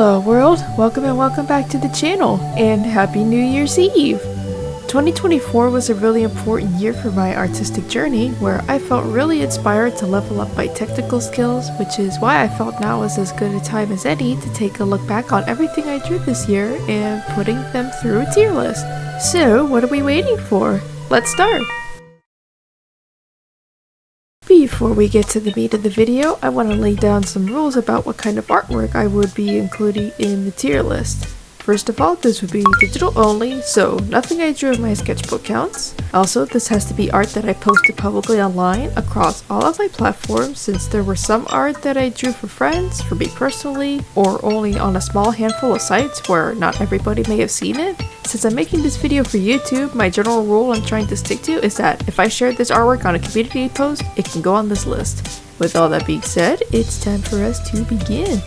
Hello world, welcome and welcome back to the channel, and Happy New Year's Eve! 2024 was a really important year for my artistic journey, where I felt really inspired to level up my technical skills, which is why I felt now was as good a time as any to take a look back on everything I drew this year and putting them through a tier list. So what are we waiting for? Let's start! Before we get to the meat of the video, I want to lay down some rules about what kind of artwork I would be including in the tier list. First of all, this would be digital only, so nothing I drew in my sketchbook counts. Also, this has to be art that I posted publicly online across all of my platforms, since there were some art that I drew for friends, for me personally, or only on a small handful of sites where not everybody may have seen it. Since I'm making this video for YouTube, my general rule I'm trying to stick to is that if I share this artwork on a community post, it can go on this list. With all that being said, it's time for us to begin.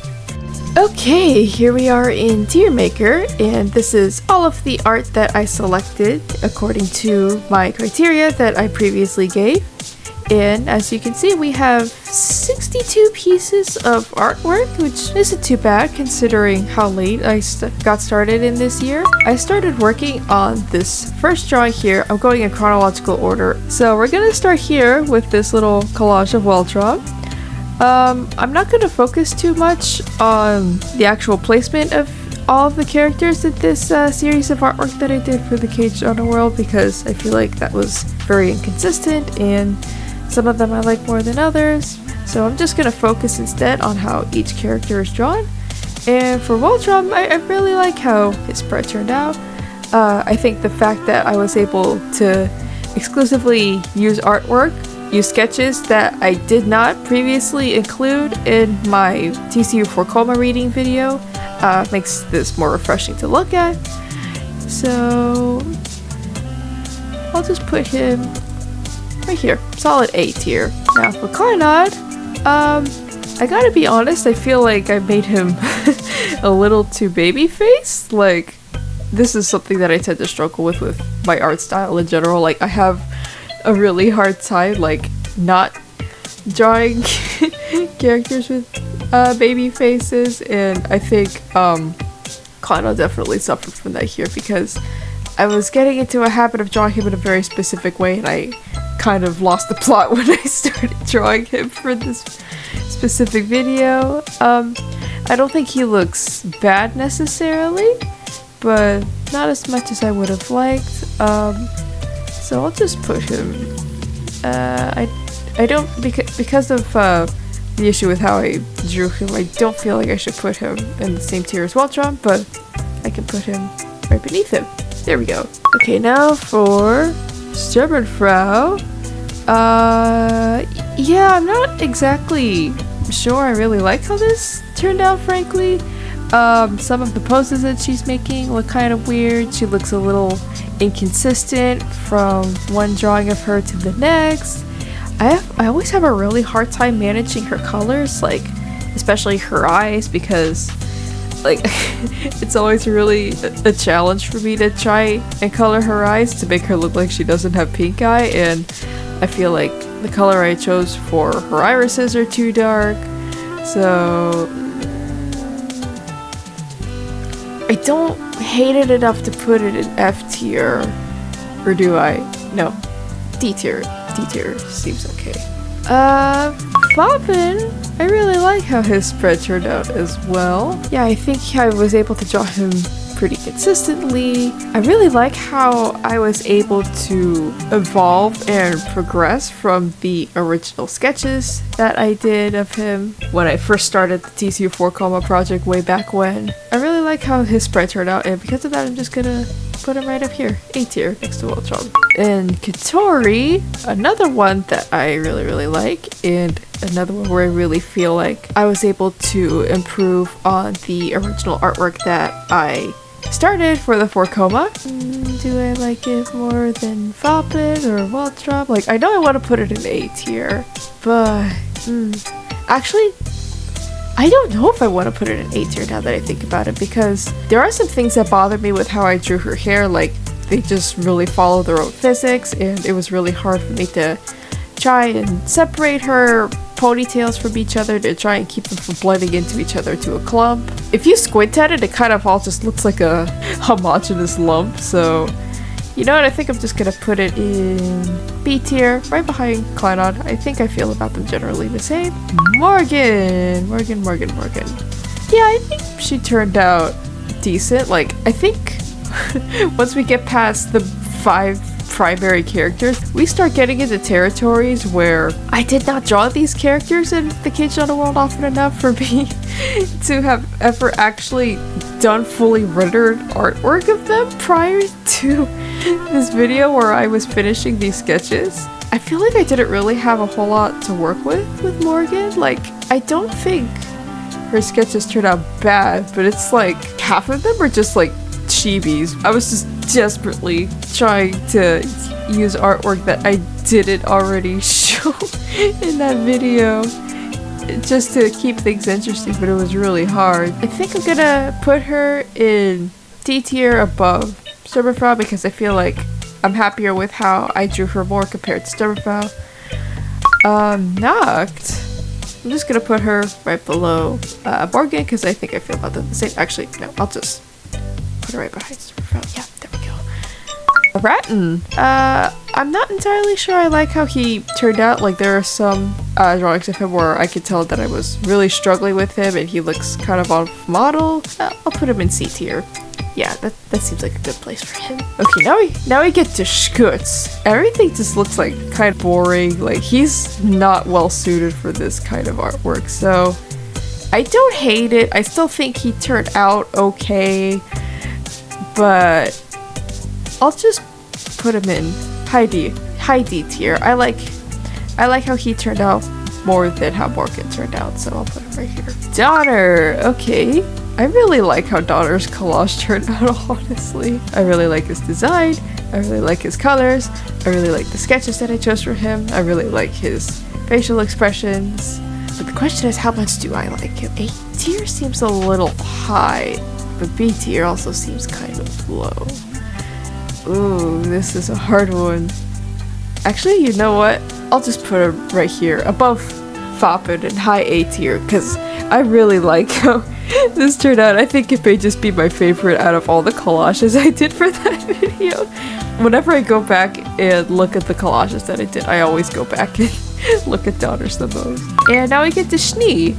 Okay, here we are in Tier Maker, and this is all of the art that I selected according to my criteria that I previously gave. And as you can see, we have 62 pieces of artwork, which isn't too bad considering how late I got started in this year. I started working on this first drawing here. I'm going in chronological order. So we're gonna start here with this little collage of 𝚤𝚘𝚎𝚑. I'm not going to focus too much on the actual placement of all of the characters in this series of artwork that I did for the 𝚘𝚘𝚎 world, because I feel like that was very inconsistent and some of them I like more than others. So I'm just going to focus instead on how each character is drawn. And for 𝚤𝚘𝚎, I really like how his spread turned out. I think the fact that I was able to exclusively use sketches that I did not previously include in my 𝚘𝚎𝚒𝚘𝚕𝚔 reading video makes this more refreshing to look at. So I'll just put him right here, solid A tier. Now for 𝚘𝚘𝚏, I gotta be honest, I feel like I made him a little too baby-faced. Like, this is something that I tend to struggle with my art style in general. Like, I have a really hard time like not drawing characters with baby faces, and I think 𝚘𝚏 definitely suffered from that here, because I was getting into a habit of drawing him in a very specific way, and I kind of lost the plot when I started drawing him for this specific video. I don't think he looks bad necessarily, but not as much as I would have liked. So I'll just put him, I don't, because of the issue with how I drew him, I don't feel like I should put him in the same tier as 𝚤𝚘𝚎, but I can put him right beneath him. There we go. Okay, now for 𝚤𝚘𝚒𝚘𝚑. Yeah, I'm not exactly sure I really like how this turned out, frankly. Some of the poses that she's making look kind of weird. She looks a little inconsistent from one drawing of her to the next. I always have a really hard time managing her colors, like especially her eyes, because like it's always really a challenge for me to try and color her eyes to make her look like she doesn't have pink eye, and I feel like the color I chose for her irises are too dark. So I don't hate it enough to put it in F tier, or do I? No, D tier. D tier seems okay. 𝚙𝚒𝚑, I really like how his spread turned out as well. Yeah, I think I was able to draw him pretty consistently. I really like how I was able to evolve and progress from the original sketches that I did of him when I first started the 𝚘𝚎𝚒𝚘𝚑 project way back when. I really like how his spread turned out, and because of that, I'm just gonna put him right up here, A tier, next to 𝚤𝚘𝚎. And 𝚘𝚜𝚎, another one that I really like, and another one where I really feel like I was able to improve on the original artwork that I started for the 𝚤𝚑𝚑. Do I like it more than 𝚙𝚑𝚑 or 𝚤𝚘𝚎? Like, I know I want to put it in A tier, but actually, I don't know if I want to put it in A tier now that I think about it, because there are some things that bother me with how I drew her hair. Like, they just really follow their own physics, and it was really hard for me to try and separate her ponytails from each other to try and keep them from blending into each other to a clump. If you squint at it, it kind of all just looks like a homogeneous lump, so you know what, I think I'm just gonna put it in B tier, right behind Kklingon. I think I feel about them generally the same. Morgan. Yeah, I think she turned out decent. Like, I think once we get past the 5 primary characters, we start getting into territories where I did not draw these characters in the 𝚘𝚎 world often enough for me to have ever actually done fully rendered artwork of them prior to this video where I was finishing these sketches. I feel like I didn't really have a whole lot to work with Morgan. Like, I don't think her sketches turned out bad, but it's like half of them are just like chibis. I was just desperately trying to use artwork that I didn't already show in that video just to keep things interesting, but it was really hard. I think I'm gonna put her in D tier above 𝚙𝚘 because I feel like I'm happier with how I drew her more compared to 𝚙𝚘. 𝚞𝚜𝚎, I'm just gonna put her right below Morgan because I think I feel about them the same. Actually, no, I'll just put her right behind 𝚙𝚘. Yeah, there we go. 𝚤𝚘𝚏. I'm not entirely sure I like how he turned out. Like, there are some drawings of him where I could tell that I was really struggling with him and he looks kind of off model. I'll put him in C tier. Yeah, that seems like a good place for him. Okay, now we get to 𝚘𝚘𝚎. Everything just looks like kind of boring. Like, he's not well suited for this kind of artwork, so I don't hate it. I still think he turned out okay, but I'll just put him in high D tier. I like how he turned out more than how Morgan turned out, so I'll put him right here. Donner, okay. I really like how Donner's collage turned out, honestly. I really like his design, I really like his colors, I really like the sketches that I chose for him, I really like his facial expressions. But the question is, how much do I like him? A tier seems a little high, but B tier also seems kind of low. Ooh, this is a hard one. Actually, you know what? I'll just put him right here, above 𝚙𝚑 in high A tier, because I really like how this turned out. I think it may just be my favorite out of all the collages I did for that video. Whenever I go back and look at the collages that I did, I always go back and look at Donner's the most. And now we get to 𝚘𝚘𝚎.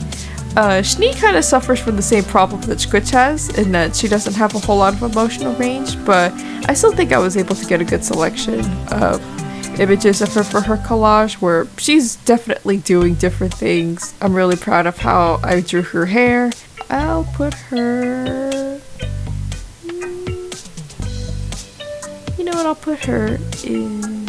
𝚘𝚘𝚎 kind of suffers from the same problem that 𝚘𝚘 has, in that she doesn't have a whole lot of emotional range, but I still think I was able to get a good selection of images of her for her collage, where she's definitely doing different things. I'm really proud of how I drew her hair. I'll put her... You know what, I'll put her in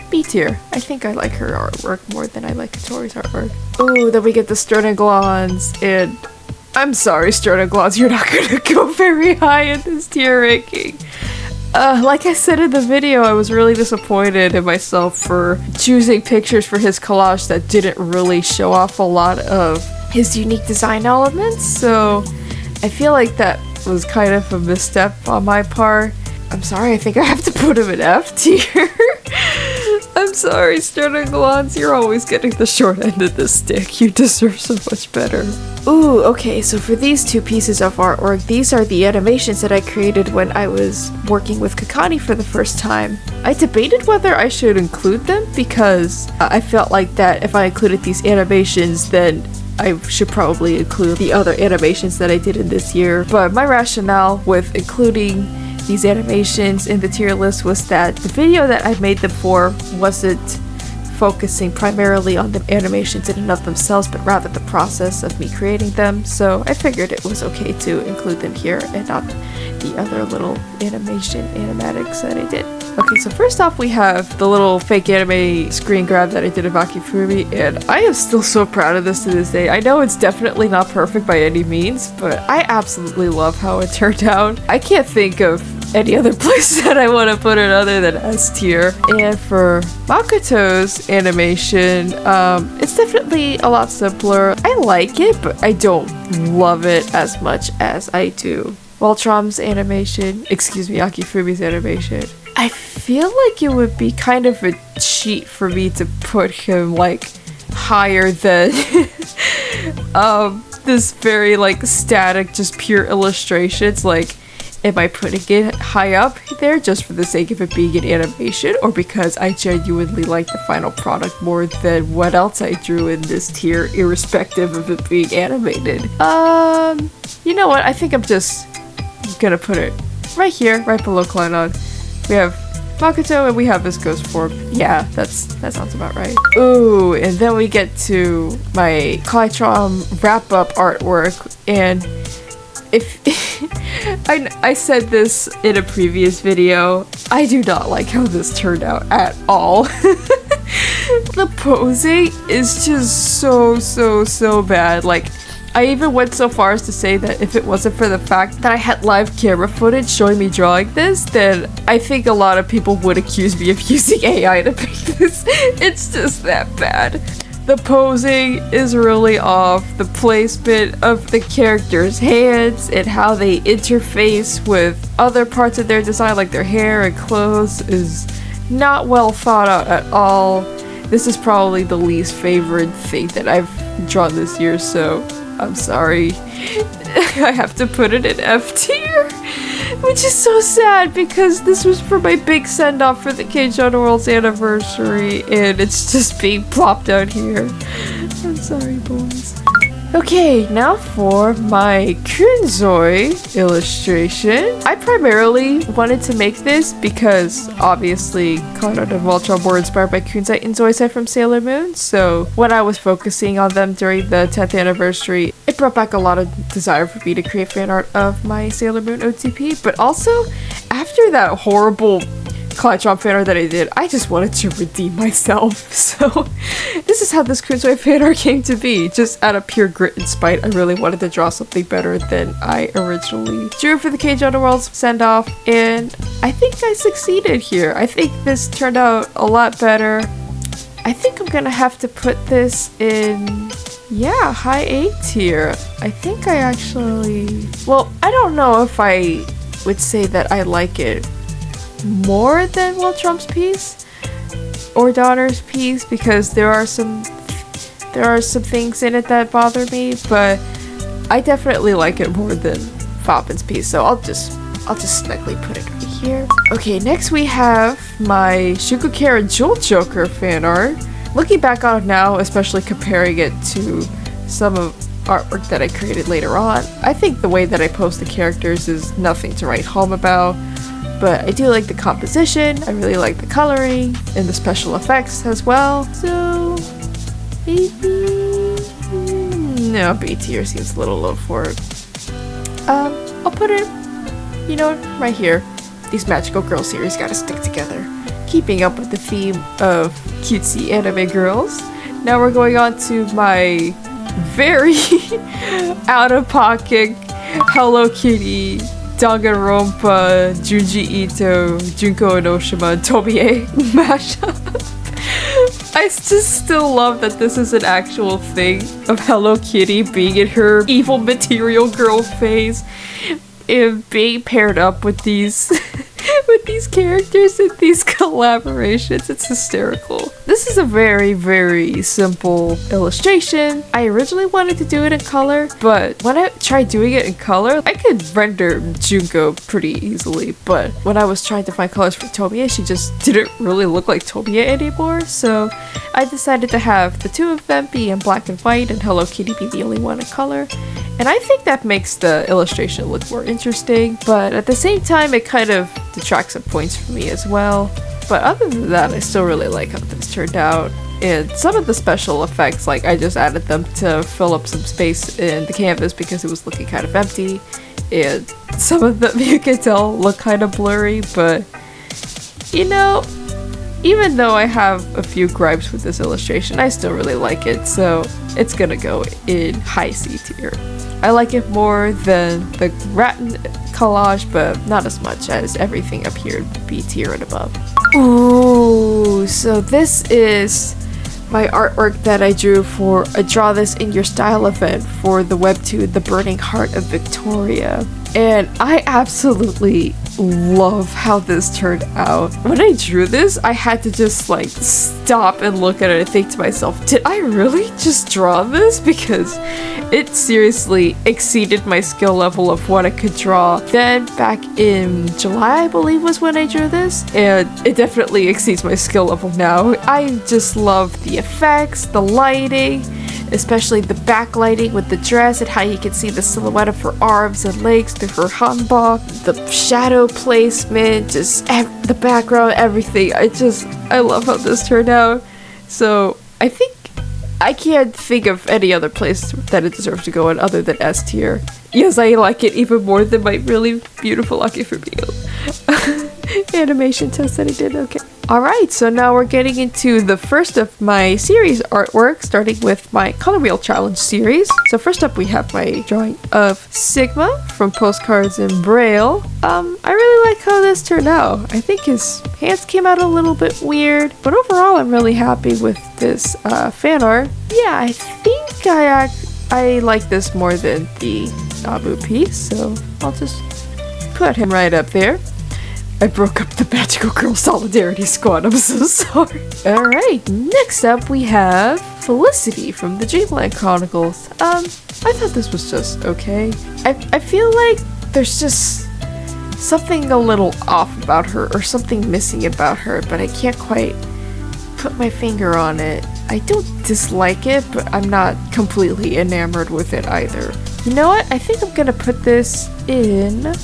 B tier. I think I like her artwork more than I like Katori's artwork. Ooh, then we get the 𝚙𝚘𝚎, and I'm sorry, 𝚙𝚘𝚎, you're not gonna go very high in this tier ranking. Like I said in the video, I was really disappointed in myself for choosing pictures for his collage that didn't really show off a lot of his unique design elements, so I feel like that was kind of a misstep on my part. I'm sorry, I think I have to put him in F tier. I'm sorry, 𝚙𝚘𝚎, you're always getting the short end of the stick. You deserve so much better. Ooh, okay, so for these two pieces of artwork, these are the animations that I created when I was working with Kakani for the first time. I debated whether I should include them because I felt like that if I included these animations, then I should probably include the other animations that I did in this year. But my rationale with including these animations in the tier list was that the video that I made them for wasn't focusing primarily on the animations in and of themselves, but rather the process of me creating them, so I figured it was okay to include them here and not the other little animatics that I did. Okay, so first off we have the little fake anime screen grab that I did of 𝚑𝚑𝚑𝚑𝚑, and I am still so proud of this to this day. I know it's definitely not perfect by any means, but I absolutely love how it turned out. I can't think of any other place that I want to put it other than S tier. And for Makoto's animation, it's definitely a lot simpler. I like it, but I don't love it as much as I do 𝚘𝚘𝚎's animation, excuse me, 𝚑𝚑𝚑𝚑𝚑𝚑𝚑 animation. I feel like it would be kind of a cheat for me to put him like higher than this very like static, just pure illustrations. Like, am I putting it high up there just for the sake of it being an animation, or because I genuinely like the final product more than what else I drew in this tier, irrespective of it being animated? You know what? I think I'm just gonna put it right here, right below Kklein. We have Makoto and we have viscose form. Yeah, that sounds about right. Ooh, and then we get to my 𝚘𝚘𝚘𝚕 wrap-up artwork, and if I said this in a previous video, I do not like how this turned out at all. The posing is just so bad. Like, I even went so far as to say that if it wasn't for the fact that I had live camera footage showing me drawing this, then I think a lot of people would accuse me of using AI to make this. It's just that bad. The posing is really off. The placement of the characters' hands and how they interface with other parts of their design, like their hair and clothes, is not well thought out at all. This is probably the least favorite thing that I've drawn this year, so I'm sorry. I have to put it in F tier, which is so sad because this was for my big send-off for the 𝚘𝚘𝚎𝚘𝚎's anniversary, and it's just being plopped out here. I'm sorry, boys. Okay, now for my 𝚠𝚘𝚎 illustration. I primarily wanted to make this because obviously Conrad and Voltron were inspired by 𝚠𝚘𝚎 and 𝚬𝚎 from Sailor Moon, so when I was focusing on them during the 10th anniversary, it brought back a lot of desire for me to create fan art of my Sailor Moon OTP, but also after that horrible 𝚘𝚘𝚎 fan art that I did, I just wanted to redeem myself. So this is how this 𝚠𝚘𝚎 fan art came to be. Just out of pure grit and spite, I really wanted to draw something better than I originally drew for the 𝚘𝚘𝚎's send-off, and I think I succeeded here. I think this turned out a lot better. I think I'm gonna have to put this in, yeah, high A tier. I think I actually, well, I don't know if I would say that I like it more than Voltron's piece or Daughter's piece, because there are some things in it that bother me, but I definitely like it more than Foppin's piece, so I'll just snugly put it right here. Okay, next we have my Shuko and Jewel Joker fan art. Looking back on it now, especially comparing it to some of artwork that I created later on, I think the way that I post the characters is nothing to write home about. But I do like the composition, I really like the coloring, and the special effects as well. So maybe, no, B tier seems a little low for it. I'll put it, you know, right here. These magical girl series gotta stick together. Keeping up with the theme of cutesy anime girls. Now we're going on to my very out-of-pocket Hello Kitty Danganronpa, Junji Ito, Junko Enoshima, Tomie mashup. I just still love that this is an actual thing of Hello Kitty being in her evil material girl phase and being paired up with these with these characters in these collaborations. It's hysterical. This is a very simple illustration. I originally wanted to do it in color, but when I tried doing it in color, I could render Junko pretty easily, but when I was trying to find colors for Tomie, she just didn't really look like Tomie anymore, so I decided to have the two of them be in black and white and Hello Kitty be the only one in color. And I think that makes the illustration look more interesting, but at the same time it kind of detracts some points for me as well. But other than that, I still really like how this turned out. And some of the special effects, like I just added them to fill up some space in the canvas because it was looking kind of empty. And some of them you can tell look kind of blurry, but you know, even though I have a few gripes with this illustration, I still really like it, so it's gonna go in high C tier. I like it more than the Rattan collage, but not as much as everything up here in B tier and above. Ooh, so this is my artwork that I drew for a Draw This in Your Style event for the webtoon The Burning Heart of Victoria. And I absolutely love how this turned out. When I drew this, I had to just like stop and look at it and think to myself, did I really just draw this? Because it seriously exceeded my skill level of what I could draw. Then back in July, I believe was when I drew this, and it definitely exceeds my skill level now. I just love the effects, the lighting, especially the backlighting with the dress and how you can see the silhouette of her arms and legs through her hanbok, the shadow placement, just the background, everything. I love how this turned out. So I think I can't think of any other place that it deserves to go in other than S tier. Yes, I like it even more than my really beautiful 𝚤𝚑𝚑𝚕𝚔 animation test that I did. Okay. Alright, so now we're getting into the first of my series artwork, starting with my color wheel challenge series. So first up we have my drawing of Sigma from Postcards in Braille. I really like how this turned out. I think his hands came out a little bit weird, but overall I'm really happy with this fan art. Yeah, I think I like this more than the Nabu piece, so I'll just put him right up there. I broke up the Magical Girl Solidarity Squad, I'm so sorry. Alright, next up we have Felicity from the Dreamland Chronicles. I thought this was just okay. I feel like there's just something a little off about her, or something missing about her, but I can't quite put my finger on it. I don't dislike it, but I'm not completely enamored with it either. You know what? I think I'm gonna put this in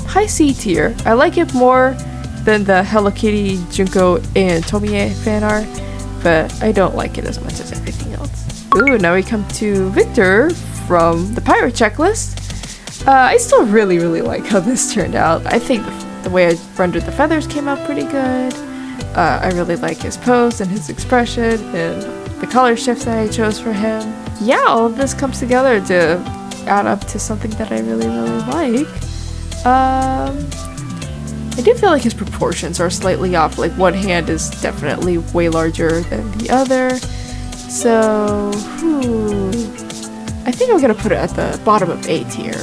high C tier. I like it more than the Hello Kitty, Junko, and Tomie fan art, but I don't like it as much as everything else. Ooh, now we come to Victor from the Pirate Checklist. I still really like how this turned out. I think the way I rendered the feathers came out pretty good. I really like his pose and his expression and the color shifts that I chose for him. Yeah, all of this comes together to add up to something that I really like. I do feel like his proportions are slightly off, like one hand is definitely way larger than the other, so I think I'm gonna put it at the bottom of A tier.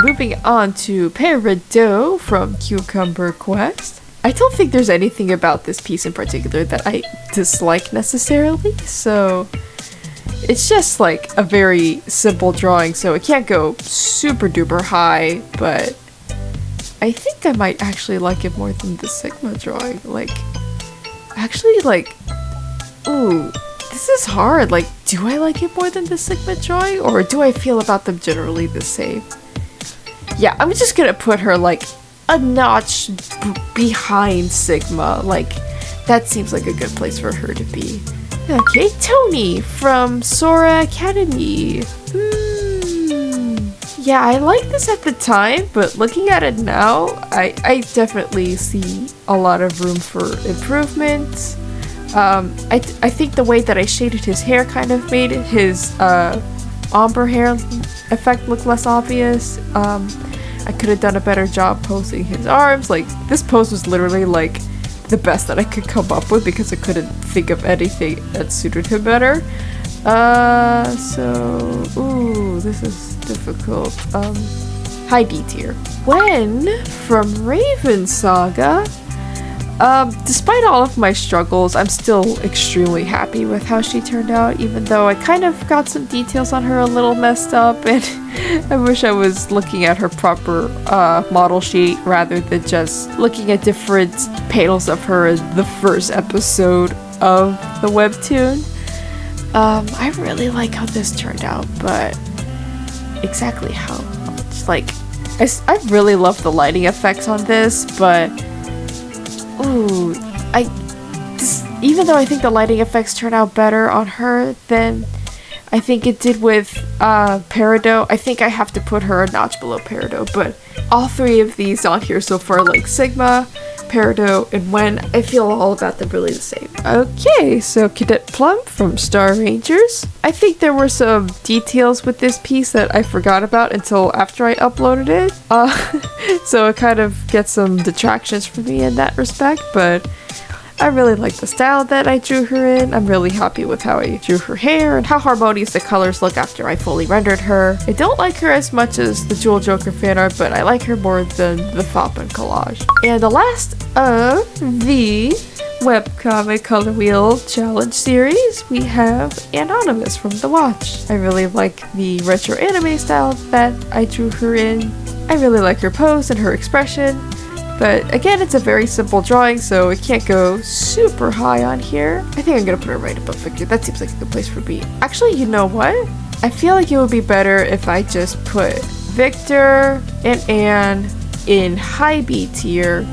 Moving on to Peridot from Cucumber Quest. I don't think there's anything about this piece in particular that I dislike necessarily, so it's just like a very simple drawing, so it can't go super duper high, but I think I might actually like it more than the Sigma drawing. Like, actually, like, ooh, this is hard. Like, do I like it more than the Sigma drawing, or do I feel about them generally the same? Yeah, I'm just gonna put her like a notch behind Sigma. Like, that seems like a good place for her to be. Okay, Tony from Sora Academy. Yeah, I liked this at the time, but looking at it now, I definitely see a lot of room for improvement. I think the way that I shaded his hair kind of made his ombre hair effect look less obvious. I could have done a better job posing his arms. Like, this pose was literally like the best that I could come up with because I couldn't think of anything that suited him better. Ooh, this is difficult. High D tier. Gwen from Raven Saga. Despite all of my struggles, I'm still extremely happy with how she turned out, even though I kind of got some details on her a little messed up, and I wish I was looking at her proper model sheet rather than just looking at different panels of her in the first episode of the webtoon. I really like how this turned out, but exactly how much? Like, I really love the lighting effects on this, but ooh, even though I think the lighting effects turn out better on her than I think it did with Peridot, I think I have to put her a notch below Peridot, but all three of these on here so far, like Sigma, Peridot, and Gwen, I feel all about them really the same. Okay, so Cadet Plum from Star Rangers. I think there were some details with this piece that I forgot about until after I uploaded it. So it kind of gets some detractions for me in that respect, but I really like the style that I drew her in. I'm really happy with how I drew her hair and how harmonious the colors look after I fully rendered her. I don't like her as much as the Jewel Joker fan art, but I like her more than the 𝚙𝚒𝚘𝚘𝚘 collage. And the last of the webcomic color wheel challenge series, we have Anonymous from The Watch. I really like the retro anime style that I drew her in. I really like her pose and her expression, but again, it's a very simple drawing, so it can't go super high on here. I think I'm gonna put her right above Victor. That seems like a good place for B. Actually, you know what? I feel like it would be better if I just put Victor and Anne in high B tier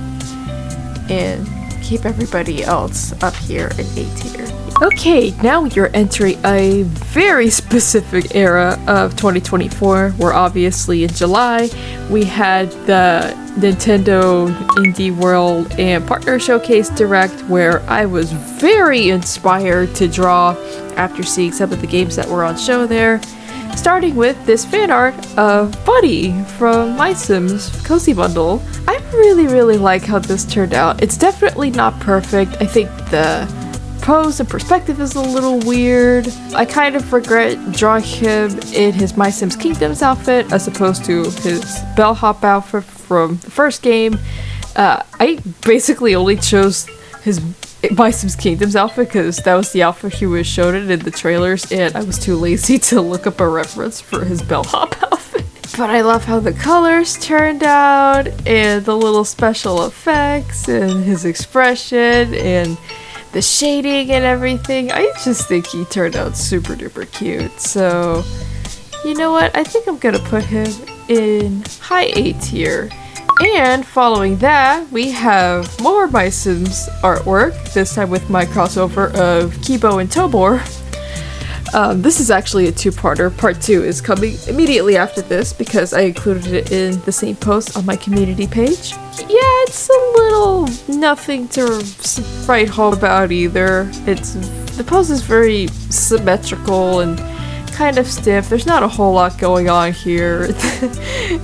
and keep everybody else up here in A tier. Okay, now you're entering a very specific era of 2024. We're obviously in July. We had the Nintendo Indie World and Partner Showcase Direct, where I was very inspired to draw after seeing some of the games that were on show there. Starting with this fan art of Buddy from My Sims Cozy Bundle. I really like how this turned out. It's definitely not perfect. I think the pose and perspective is a little weird. I kind of regret drawing him in his My Sims Kingdoms outfit as opposed to his bellhop outfit from the first game. I basically only chose his My Sims Kingdoms outfit because that was the outfit he was shown in the trailers, and I was too lazy to look up a reference for his bellhop outfit. But I love how the colors turned out and the little special effects and his expression and the shading and everything. I just think he turned out super duper cute. So, you know what? I think I'm gonna put him in high A tier. And following that, we have more My Sims artwork, this time with my crossover of Kibo and Tobor. This is actually a two-parter. Part 2 is coming immediately after this because I included it in the same post on my community page. Yeah, it's a little nothing to write home about either. The pose is very symmetrical and kind of stiff. There's not a whole lot going on here.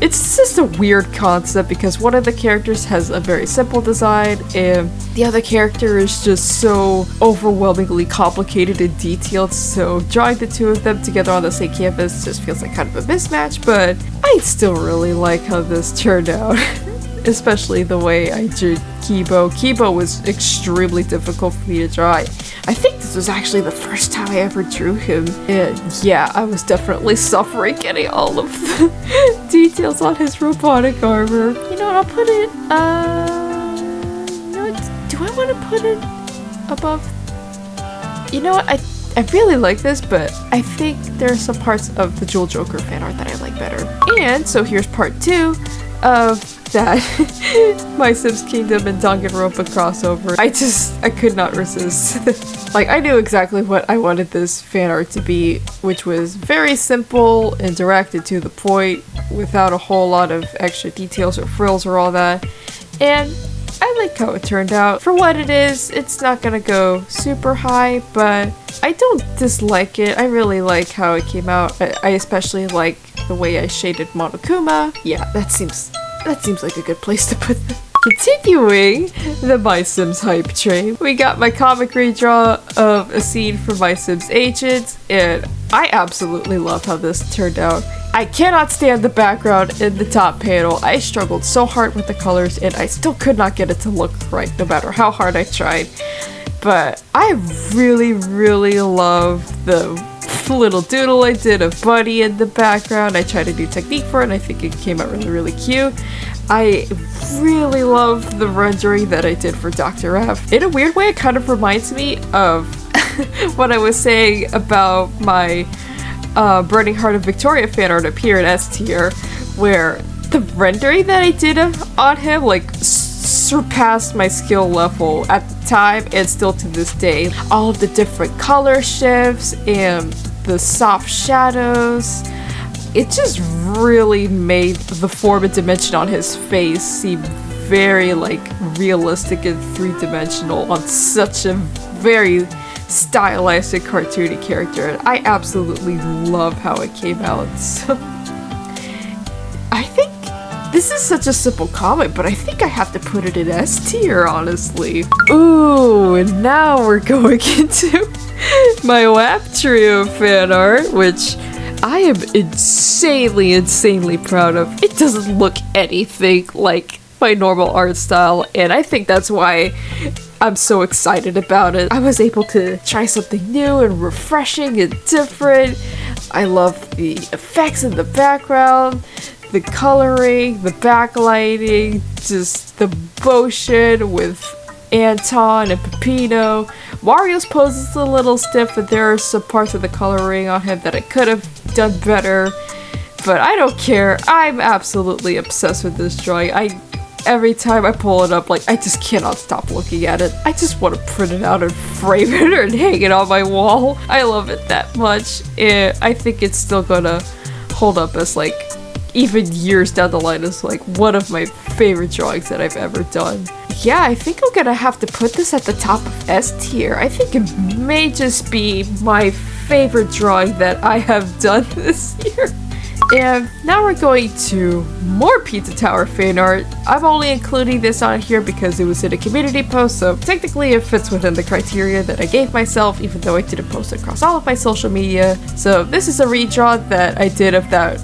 It's just a weird concept because one of the characters has a very simple design and the other character is just so overwhelmingly complicated and detailed, so drawing the two of them together on the same canvas just feels like kind of a mismatch, but I still really like how this turned out. Especially the way I drew Kibo. Kibo was extremely difficult for me to draw. I think this was actually the first time I ever drew him, and yeah, I was definitely suffering getting all of the details on his robotic armor. You know what, I'll put it, you know what, do I want to put it above? You know what, I really like this, but I think there are some parts of the Jewel Joker fan art that I like better. And so here's part 2 of that My Sims Kingdom and Danganronpa crossover. I could not resist. Like, I knew exactly what I wanted this fan art to be, which was very simple and direct and to the point without a whole lot of extra details or frills or all that. And I like how it turned out. For what it is, it's not gonna go super high, but I don't dislike it. I really like how it came out. I especially like the way I shaded Monokuma. Yeah, that seems like a good place to put them. Continuing the My Sims hype train, we got my comic redraw of a scene from My Sims Ancients, and I absolutely love how this turned out. I cannot stand the background in the top panel. I struggled so hard with the colors and I still could not get it to look right no matter how hard I tried. But I really love the little doodle I did of Buddy in the background. I tried a new technique for it and I think it came out really cute. I really love the rendering that I did for Dr. F. In a weird way, it kind of reminds me of what I was saying about my Burning Heart of Victoria fan art up here in S tier, where the rendering that I did on him like surpassed my skill level at the time and still to this day. All of the different color shifts and the soft shadows, it just really made the form and dimension on his face seem very like realistic and three-dimensional on such a very stylistic cartoony character, and I absolutely love how it came out. So I think This is such a simple comment, but I think I have to put it in S tier, honestly. Ooh, and now we're going into my WAP Trio fan art, which I am insanely proud of. It doesn't look anything like my normal art style, and I think that's why I'm so excited about it. I was able to try something new and refreshing and different. I love the effects in the background, the coloring, the backlighting, just the motion with Anton and Peppino. Mario's pose is a little stiff, but there are some parts of the coloring on him that I could have done better. But I don't care. I'm absolutely obsessed with this drawing. Every time I pull it up, like, I just cannot stop looking at it. I just want to print it out and frame it and hang it on my wall. I love it that much. I think it's still gonna hold up as, like, even years down the line as, like, one of my favorite drawings that I've ever done. Yeah, I think I'm gonna have to put this at the top of S tier. I think it may just be my favorite drawing that I have done this year. And now we're going to more Pizza Tower fan art. I'm only including this on here because it was in a community post, so technically it fits within the criteria that I gave myself, even though I didn't post it across all of my social media. So this is a redraw that I did of that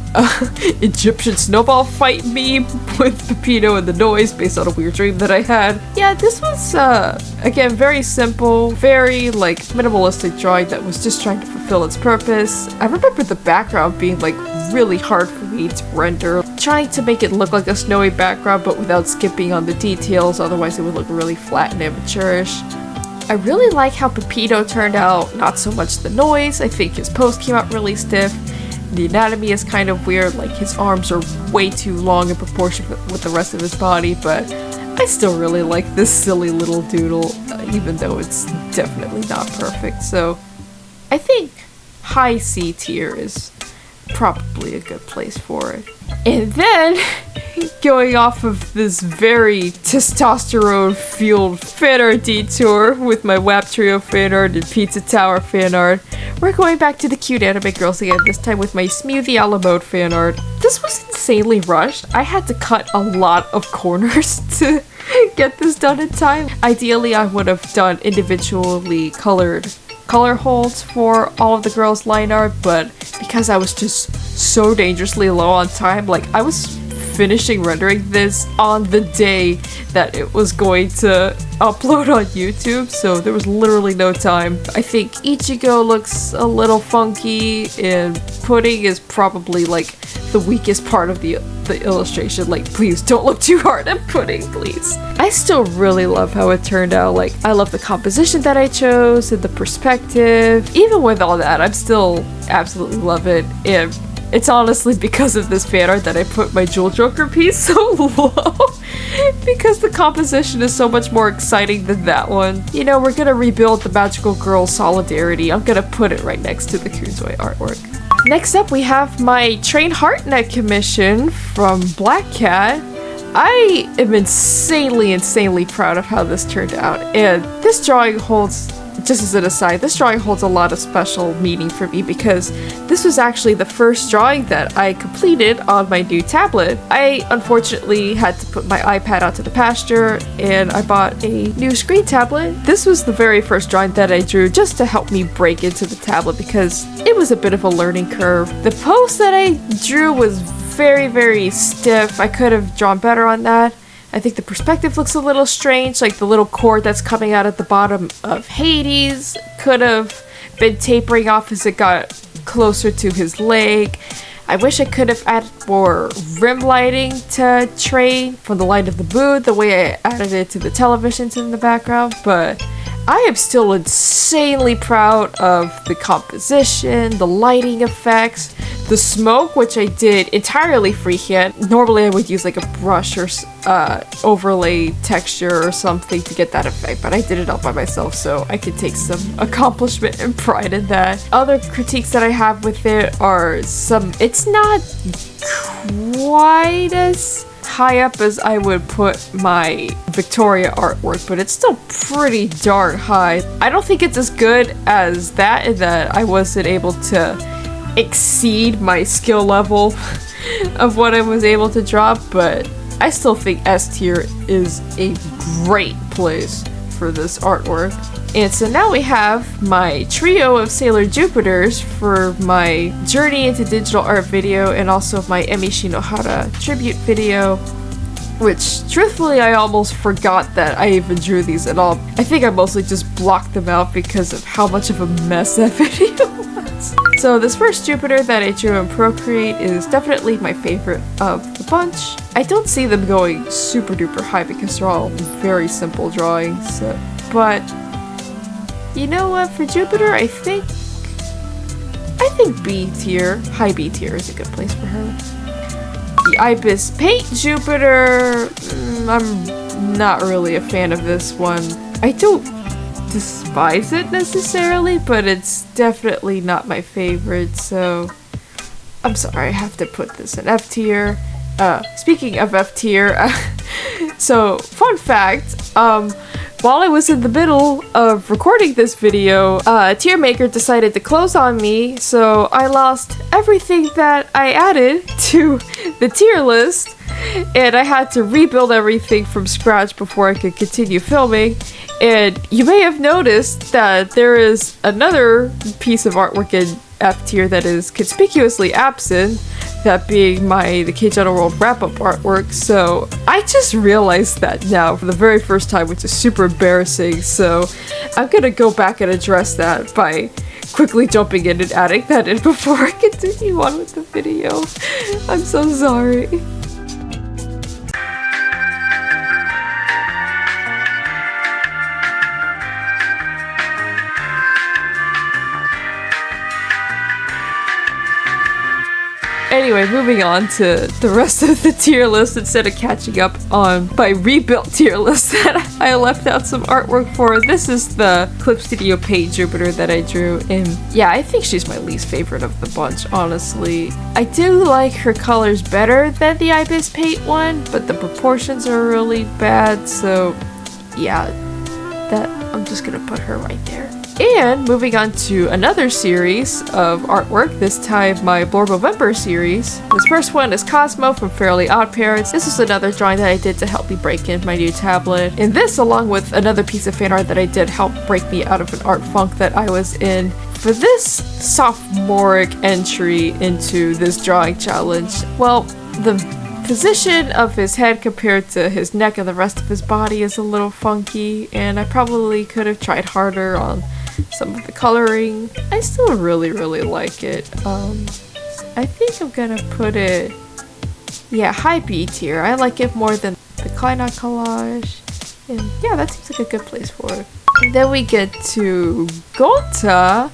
Egyptian snowball fight meme with Peppino and the noise based on a weird dream that I had. Yeah, this was, again, very simple, very, like, minimalistic drawing that was just trying to fulfill its purpose. I remember the background being, like, really hard for me to render, trying to make it look like a snowy background but without skipping on the details, otherwise it would look really flat and amateurish. I really like how Peppino turned out, not so much the noise. I think his pose came out really stiff. The anatomy is kind of weird, like his arms are way too long in proportion with the rest of his body, but I still really like this silly little doodle, even though it's definitely not perfect. So I think high C tier is probably a good place for it. And then, going off of this very testosterone-fueled fan art detour with my WAP Trio fan art and Pizza Tower fan art, we're going back to the cute anime girls again, this time with my 𝚘𝚘𝚒𝚘𝚒 fan art. This was insanely rushed. I had to cut a lot of corners to get this done in time. Ideally, I would have done individually colored color holds for all of the girls' line art, but because I was just so dangerously low on time, like, I was finishing rendering this on the day that it was going to upload on YouTube, so there was literally no time. I think Ichigo looks a little funky, and Pudding is probably, like, the weakest part of the illustration. Like, please don't look too hard at Pudding, please. I still really love how it turned out. Like, I love the composition that I chose and the perspective. Even with all that, I'm still absolutely love it. And it's honestly because of this fan art that I put my Jewel Joker piece so low. Because the composition is so much more exciting than that one. You know, we're gonna rebuild the magical girl solidarity. I'm gonna put it right next to the Kurzweil artwork. Next up, we have my Train Heartnet commission from Black Cat. I am insanely proud of how this turned out, and this drawing holds, just as an aside, this drawing holds a lot of special meaning for me because this was actually the first drawing that I completed on my new tablet. I unfortunately had to put my iPad out to the pasture, and I bought a new screen tablet. This was the very first drawing that I drew just to help me break into the tablet because it was a bit of a learning curve. The pose that I drew was very stiff. I could have drawn better on that. I think the perspective looks a little strange, like the little cord that's coming out at the bottom of Hades could have been tapering off as it got closer to his leg. I wish I could have added more rim lighting to Train from the light of the moon, the way I added it to the televisions in the background, but I am still insanely proud of the composition, the lighting effects, the smoke, which I did entirely freehand. Normally I would use like a brush or overlay texture or something to get that effect, but I did it all by myself, so I could take some accomplishment and pride in that. Other critiques that I have with it are it's not quite as high up as I would put my Victoria artwork, but it's still pretty darn high. I don't think it's as good as that in that I wasn't able to exceed my skill level of what I was able to draw, but I still think S tier is a great place for this artwork. And so now we have my trio of Sailor Jupiters for my Journey into Digital Art video, and also my Emi Shinohara tribute video, which truthfully I almost forgot that I even drew these at all. I think I mostly just blocked them out because of how much of a mess that video was. So this first Jupiter that I drew in Procreate is definitely my favorite of the bunch. I don't see them going super duper high because they're all very simple drawings, but you know what, for Jupiter I think B tier, high B tier is a good place for her. The 𝚘𝚒𝚒𝚕 Jupiter, I'm not really a fan of this one. I don't despise it necessarily, but it's definitely not my favorite, so I'm sorry, I have to put this in F tier. Speaking of F tier, so fun fact, while I was in the middle of recording this video, Tier Maker decided to close on me, so I lost everything that I added to the tier list, and I had to rebuild everything from scratch before I could continue filming. And you may have noticed that there is another piece of artwork in F tier that is conspicuously absent, that being the K-Channel World wrap-up artwork, so I just realized that now for the very first time, which is super embarrassing, so I'm gonna go back and address that by quickly jumping in and adding that in before I continue on with the video. I'm so sorry. Anyway, moving on to the rest of the tier list instead of catching up on my rebuilt tier list that I left out some artwork for. This is the Clip Studio Paint Jupiter that I drew, and yeah, I think she's my least favorite of the bunch, honestly. I do like her colors better than the 𝚘𝚒𝚒𝚕 one, but the proportions are really bad, so yeah, I'm just gonna put her right there. And moving on to another series of artwork, this time my Blorb-November series. This first one is Cosmo from Fairly OddParents. This is another drawing that I did to help me break into my new tablet. And this, along with another piece of fan art that I did, helped break me out of an art funk that I was in for this sophomoric entry into this drawing challenge. Well, the position of his head compared to his neck and the rest of his body is a little funky, and I probably could have tried harder on some of the coloring. I still really like it. I think I'm gonna put it, yeah, high B tier. I like it more than the Kleiner collage, and yeah, that seems like a good place for it. And then we get to 𝚤𝚘𝚎.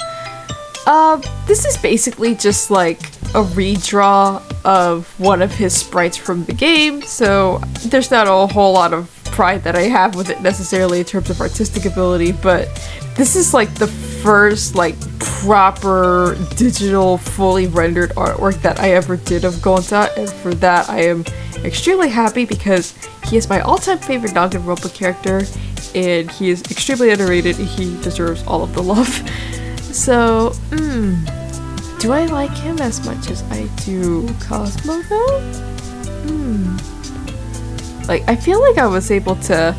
This is basically just like a redraw of one of his sprites from the game, so there's not a whole lot of pride that I have with it necessarily in terms of artistic ability, but this is like the first like proper digital fully rendered artwork that I ever did of 𝚤𝚘𝚎, and for that I am extremely happy because he is my all-time favorite Danganronpa character, and he is extremely underrated and he deserves all of the love. So, do I like him as much as I do Cosmo though? Like, I feel like I was able to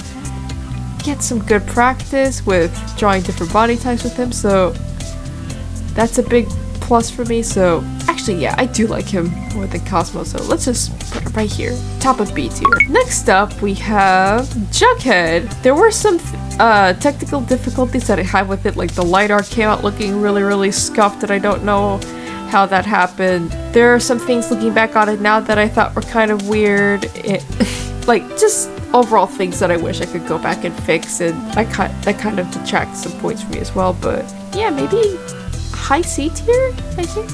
get some good practice with drawing different body types with him, so that's a big plus for me. So actually, yeah, I do like him more than Cosmo, so let's just put it right here, top of B tier. Next up, we have Jughead. There were some technical difficulties that I had with it, like the light art came out looking really scuffed, and I don't know how that happened. There are some things looking back on it now that I thought were kind of weird. Like, just overall things that I wish I could go back and fix, and that kind of detracts some points for me as well, but yeah, maybe high C tier, I think.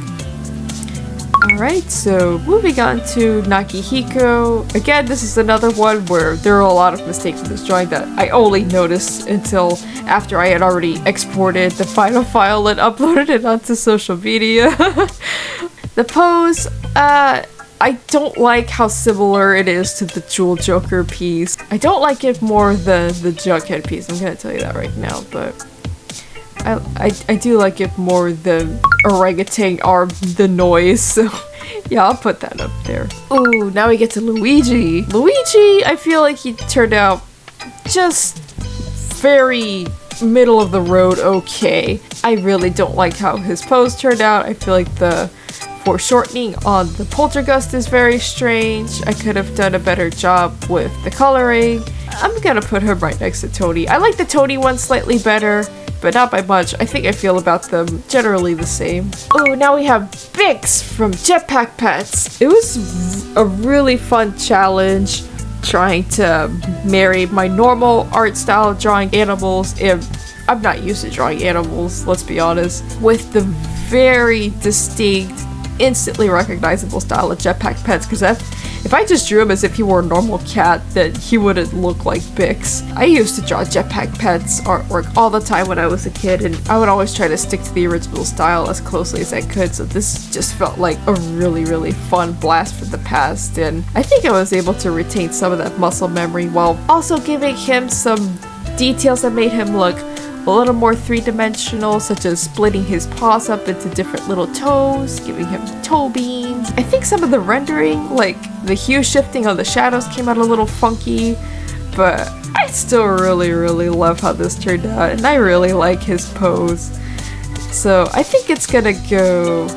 Alright, so moving on to Nakihiko. Again, this is another one where there are a lot of mistakes in this drawing that I only noticed until after I had already exported the final file and uploaded it onto social media. The pose, I don't like how similar it is to the Jewel Joker piece. I don't like it more than the Jughead piece, I'm gonna tell you that right now, but I do like it more than orangutan or the noise, so yeah, I'll put that up there. Ooh, now we get to Luigi. Luigi, I feel like he turned out just very middle of the road okay. I really don't like how his pose turned out. I feel like the foreshortening on the poltergust is very strange. I could have done a better job with the coloring. I'm gonna put him right next to Tony. I like the Tony one slightly better, but not by much. I think I feel about them generally the same. Oh, now we have Bix from Jetpack Pets. It was a really fun challenge trying to marry my normal art style drawing animals, and I'm not used to drawing animals, let's be honest, with the very distinct, instantly recognizable style of Jetpack Pets, because if I just drew him as if he were a normal cat, then he wouldn't look like Bix. I used to draw Jetpack Pets artwork all the time when I was a kid, and I would always try to stick to the original style as closely as I could, so this just felt like a really, really fun blast from the past, and I think I was able to retain some of that muscle memory while also giving him some details that made him look a little more three-dimensional, such as splitting his paws up into different little toes, giving him toe beans. I think some of the rendering, like the hue shifting on the shadows, came out a little funky, but I still really, really love how this turned out, and I really like his pose. So I think it's gonna go,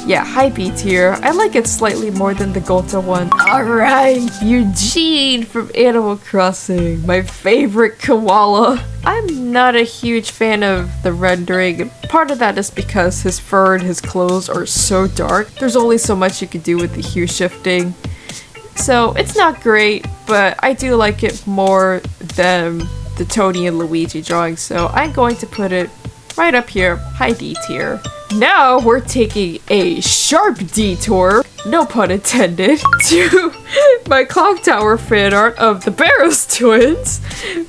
yeah, high B tier. I like it slightly more than the Golta one. Alright, Eugene from Animal Crossing, my favorite koala. I'm not a huge fan of the rendering. Part of that is because his fur and his clothes are so dark. There's only so much you can do with the hue shifting. So it's not great, but I do like it more than the Tony and Luigi drawing, so I'm going to put it right up here, high D tier. Now we're taking a sharp detour, no pun intended, to my clock tower fan art of the Barrows twins,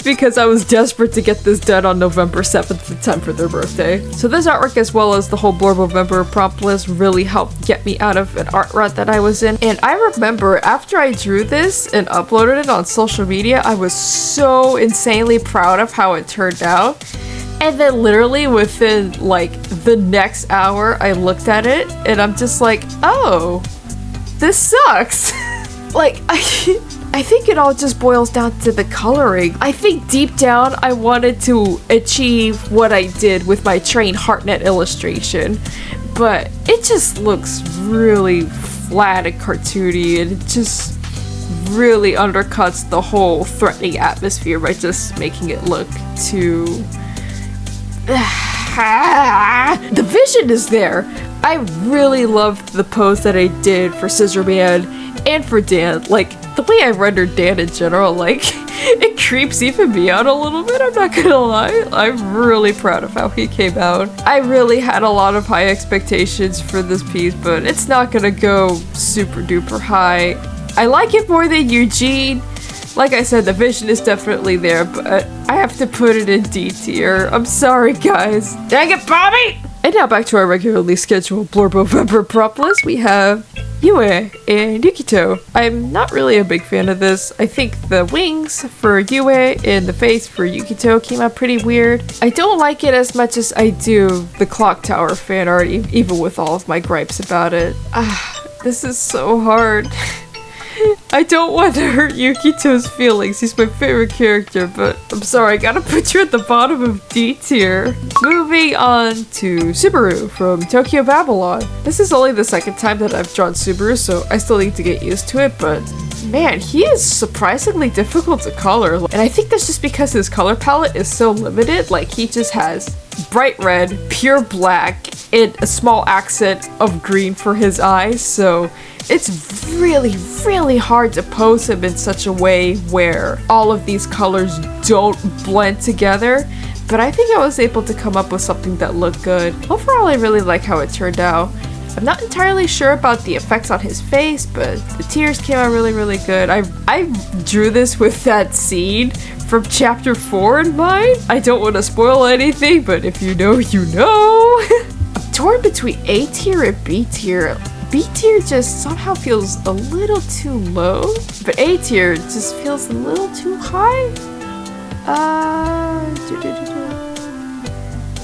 because I was desperate to get this done on November 7th and 10th for their birthday. So this artwork, as well as the whole Blurb prompt list, really helped get me out of an art rut that I was in. And I remember after I drew this and uploaded it on social media, I was so insanely proud of how it turned out. And then literally within like the next hour, I looked at it and I'm just like, oh, this sucks. Like, I think it all just boils down to the coloring. I think deep down, I wanted to achieve what I did with my Train Hartnett illustration, but it just looks really flat and cartoony, and it just really undercuts the whole threatening atmosphere by just making it look too... The vision is there. I really loved the pose that I did for Scissor Man and for Dan. Like, the way I rendered Dan in general, like, it creeps even me out a little bit, I'm not gonna lie. I'm really proud of how he came out. I really had a lot of high expectations for this piece, but it's not gonna go super duper high. I like it more than Eugene. Like I said, the vision is definitely there, but I have to put it in D tier. I'm sorry, guys. Dang it, Bobby! And now back to our regularly scheduled Blurb prop list. We have Yue and Yukito. I'm not really a big fan of this. I think the wings for Yue and the face for Yukito came out pretty weird. I don't like it as much as I do the Clock Tower fan art, even with all of my gripes about it. This is so hard. I don't want to hurt Yukito's feelings, he's my favorite character, but I'm sorry, I gotta put you at the bottom of D tier. Moving on to Subaru from Tokyo Babylon. This is only the second time that I've drawn Subaru, so I still need to get used to it, but man, he is surprisingly difficult to color. And I think that's just because his color palette is so limited. Like, he just has bright red, pure black, and a small accent of green for his eyes, so it's really, really hard to pose him in such a way where all of these colors don't blend together, but I think I was able to come up with something that looked good. Overall, I really like how it turned out. I'm not entirely sure about the effects on his face, but the tears came out really, really good. I drew this with that scene from chapter 4 in mind. I don't want to spoil anything, but if you know, you know. I'm torn between A tier and B tier. B tier just somehow feels a little too low, but A tier just feels a little too high.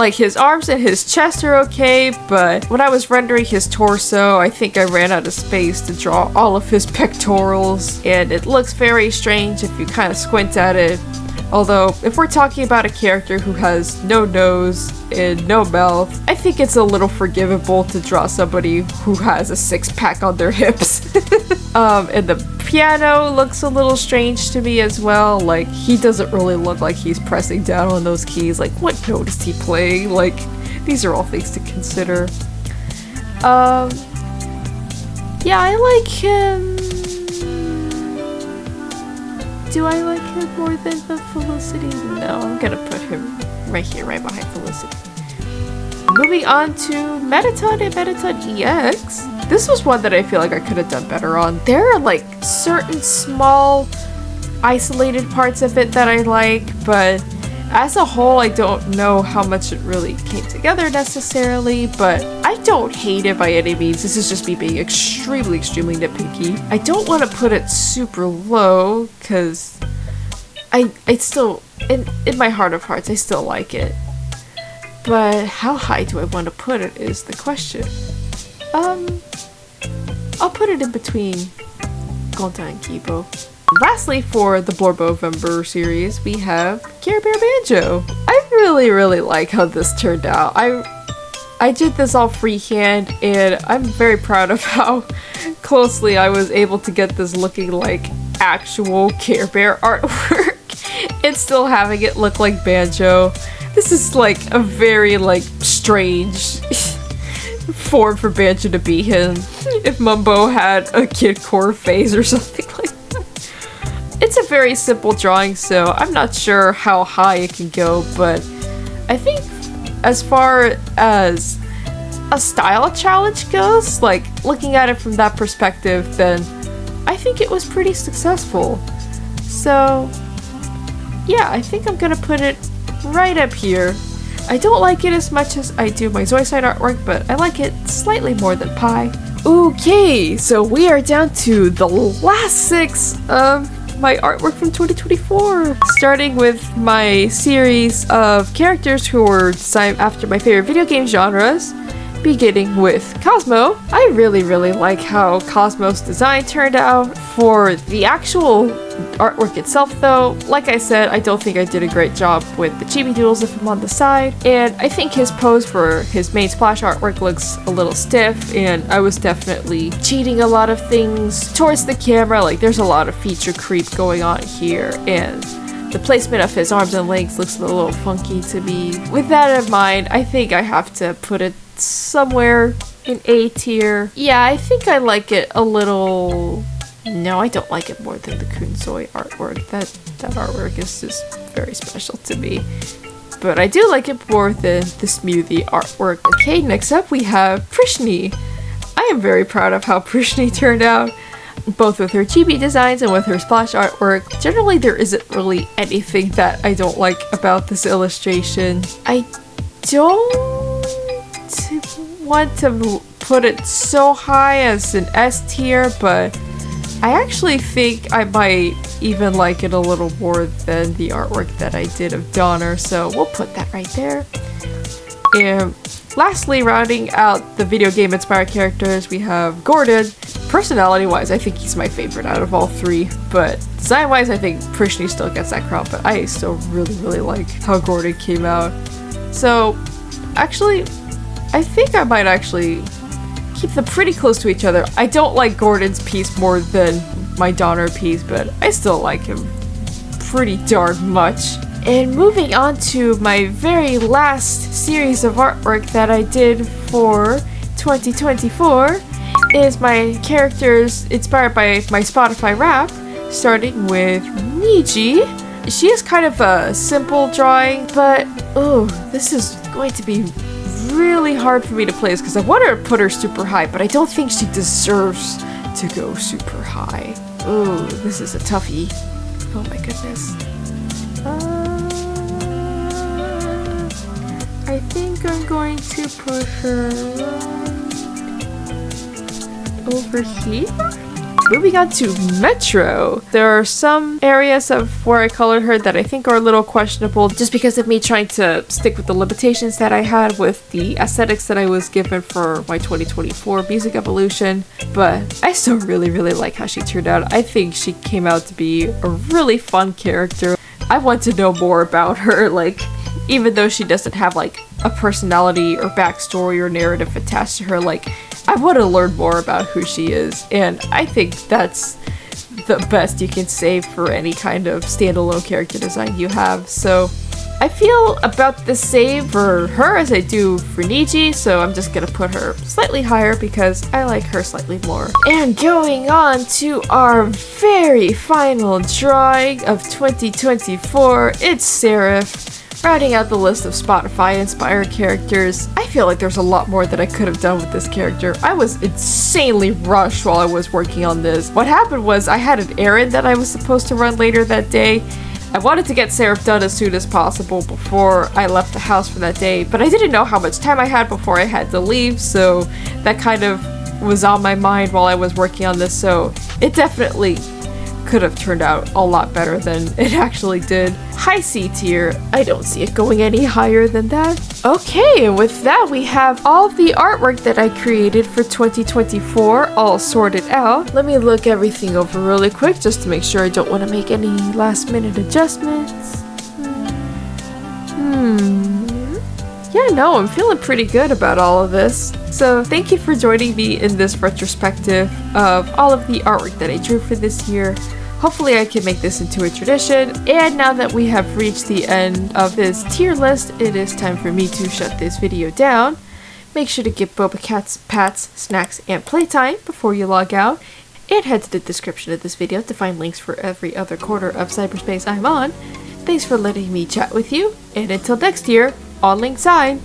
Like, his arms and his chest are okay, but when I was rendering his torso, I think I ran out of space to draw all of his pectorals, and it looks very strange if you kind of squint at it. Although, if we're talking about a character who has no nose and no mouth, I think it's a little forgivable to draw somebody who has a six-pack on their hips. And the piano looks a little strange to me as well. Like, he doesn't really look like he's pressing down on those keys. Like, what note is he playing? Like, these are all things to consider. Yeah, I like him. Do I like him more than the Felicity? No, I'm gonna put him right here, right behind Felicity. Moving on to 𝚘𝚘𝚘𝚘 and 𝚘𝚘𝚘𝚘 EX. This was one that I feel like I could have done better on. There are like certain small isolated parts of it that I like, but as a whole I don't know how much it really came together necessarily, but I don't hate it by any means. This is just me being extremely nitpicky. I don't want to put it super low because I still, in my heart of hearts, I still like it. But how high do I want to put it is the question. I'll put it in between 𝚤𝚘𝚘𝚘𝚘 and Kibo. Lastly, for the Blorbo series, we have Care Bear Banjo. I really like how this turned out. I did this all freehand, and I'm very proud of how closely I was able to get this looking like actual Care Bear artwork and still having it look like Banjo. This is like a very like strange form for Banjo to be in. If Mumbo had a kid core phase or something like that. It's a very simple drawing, so I'm not sure how high it can go, but I think as far as a style challenge goes, like looking at it from that perspective, then I think it was pretty successful. So yeah, I think I'm gonna put it right up here. I don't like it as much as I do my 𝚤𝚘𝚘 artwork, but I like it slightly more than Pi. Okay, so we are down to the last 6 of my artwork from 2024. Starting with my series of characters who were designed after my favorite video game genres, beginning with Cosmo. I really like how Cosmo's design turned out. For the actual artwork itself though, like I said, I don't think I did a great job with the chibi doodles of him on the side, and I think his pose for his main splash artwork looks a little stiff, and I was definitely cheating a lot of things towards the camera. Like, there's a lot of feature creep going on here, and the placement of his arms and legs looks a little funky to me. With that in mind, I think I have to put it somewhere in A tier. Yeah, I think I like it a little... No, I don't like it more than the 𝚠𝚐𝚎 artwork. That artwork is just very special to me. But I do like it more than the 𝚘𝚘𝚑 artwork. Okay, next up we have Prishni. I am very proud of how Prishni turned out, both with her chibi designs and with her splash artwork. Generally, there isn't really anything that I don't like about this illustration. I don't want to put it so high as an S tier, but I actually think I might even like it a little more than the artwork that I did of Donner, so we'll put that right there. And lastly, rounding out the video game inspired characters, we have Gordon. Personality wise, I think he's my favorite out of all 3, but design wise, I think Prishni still gets that crown, but I still really like how Gordon came out. So actually, I think I might actually keep them pretty close to each other. I don't like Gordon's piece more than my Donner piece, but I still like him pretty darn much. And moving on to my very last series of artwork that I did for 2024 is my characters inspired by my Spotify rap, starting with Niji. She is kind of a simple drawing, but oh, this is going to be really hard for me to place because I want to put her super high, but I don't think she deserves to go super high. Oh, this is a toughie. Oh my goodness. I think I'm going to put her over here. Moving on to Metro. There are some areas of where I colored her that I think are a little questionable just because of me trying to stick with the limitations that I had with the aesthetics that I was given for my 2024 music evolution, but I still really like how she turned out. I think she came out to be a really fun character. I want to know more about her, like, even though she doesn't have like a personality or backstory or narrative attached to her, like, I want to learn more about who she is, and I think that's the best you can say for any kind of standalone character design you have. So I feel about the same for her as I do for Niji, so I'm just gonna put her slightly higher because I like her slightly more. And going on to our very final drawing of 2024, it's Seraph. Rounding out the list of Spotify-inspired characters, I feel like there's a lot more that I could have done with this character. I was insanely rushed while I was working on this. What happened was I had an errand that I was supposed to run later that day. I wanted to get Seraph done as soon as possible before I left the house for that day, but I didn't know how much time I had before I had to leave, so that kind of was on my mind while I was working on this, so it definitely could have turned out a lot better than it actually did. High C tier. I don't see it going any higher than that. Okay, and with that we have all of the artwork that I created for 2024 all sorted out. Let me look everything over really quick just to make sure I don't want to make any last minute adjustments. Yeah, no, I'm feeling pretty good about all of this. So thank you for joining me in this retrospective of all of the artwork that I drew for this year. Hopefully I can make this into a tradition, and now that we have reached the end of this tier list, it is time for me to shut this video down. Make sure to give Boba Cats, pats, snacks, and playtime before you log out, and head to the description of this video to find links for every other corner of cyberspace I'm on. Thanks for letting me chat with you, and until next year, on Link Side!